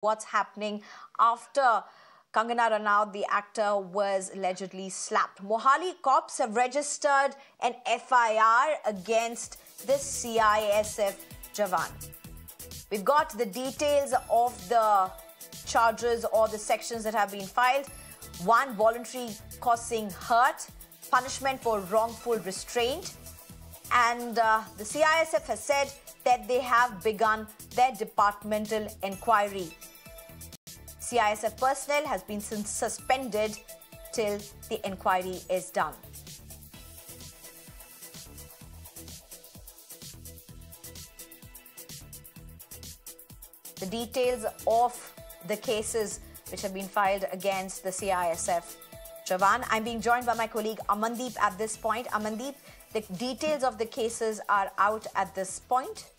what's happening after Kangana Ranaut, the actor, was allegedly slapped. Mohali cops have registered an FIR against the CISF Jawan. We've got the details of the charges or the sections that have been filed. One, voluntary causing hurt, punishment for wrongful restraint. And the CISF has said that they have begun their departmental inquiry. CISF personnel has been suspended till the inquiry is done. The details of the cases which have been filed against the CISF Jawan. I'm being joined by my colleague Amandeep at this point. Amandeep, the details of the cases are out at this point.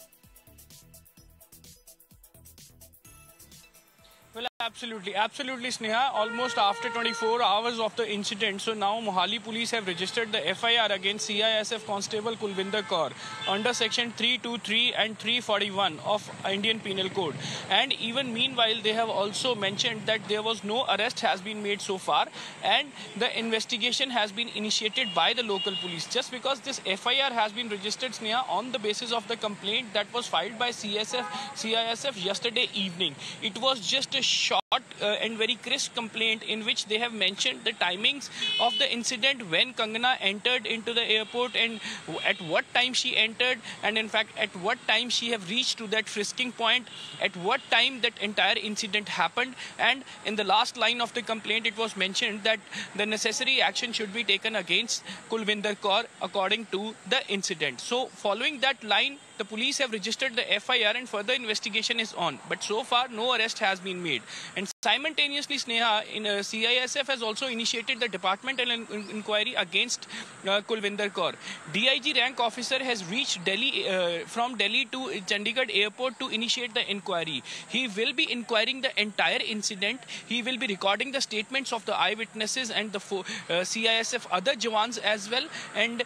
Well, absolutely, Sneha. Almost after 24 hours of the incident, so now Mohali police have registered the FIR against CISF Constable Kulvinder Kaur under section 323 and 341 of Indian Penal Code. And even meanwhile, they have also mentioned that there was no arrest has been made so far, and the investigation has been initiated by the local police. Just because this FIR has been registered, Sneha, on the basis of the complaint that was filed by CISF yesterday evening. It was just a short and very crisp complaint in which they have mentioned the timings of the incident, when Kangana entered into the airport and at what time she entered, and in fact at what time she have reached to that frisking point, at what time that entire incident happened. And in the last line of the complaint, it was mentioned that the necessary action should be taken against Kulvinder Kaur according to the incident. So following that line, the police have registered the FIR and further investigation is on. But so far, no arrest has been made. And simultaneously, Sneha, CISF has also initiated the departmental inquiry against Kulvinder Kaur. DIG rank officer has reached Delhi from Delhi to Chandigarh airport to initiate the inquiry. He will be inquiring the entire incident. He will be recording the statements of the eyewitnesses and the CISF other Jawans as well. And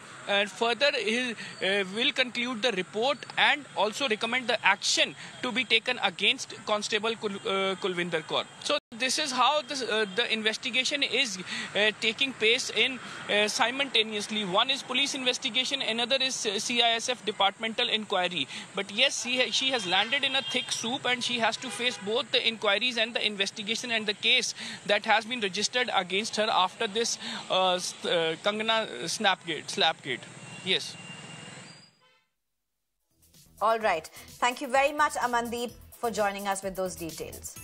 further, he will conclude the report and also recommend the action to be taken against Constable Kulvinder Kaur. So this is how the investigation is taking place in simultaneously. One is police investigation, another is CISF departmental inquiry. But yes, she has landed in a thick soup and she has to face both the inquiries and the investigation and the case that has been registered against her after this Kangana slapgate. Yes. All right. Thank you very much, Amandeep, for joining us with those details.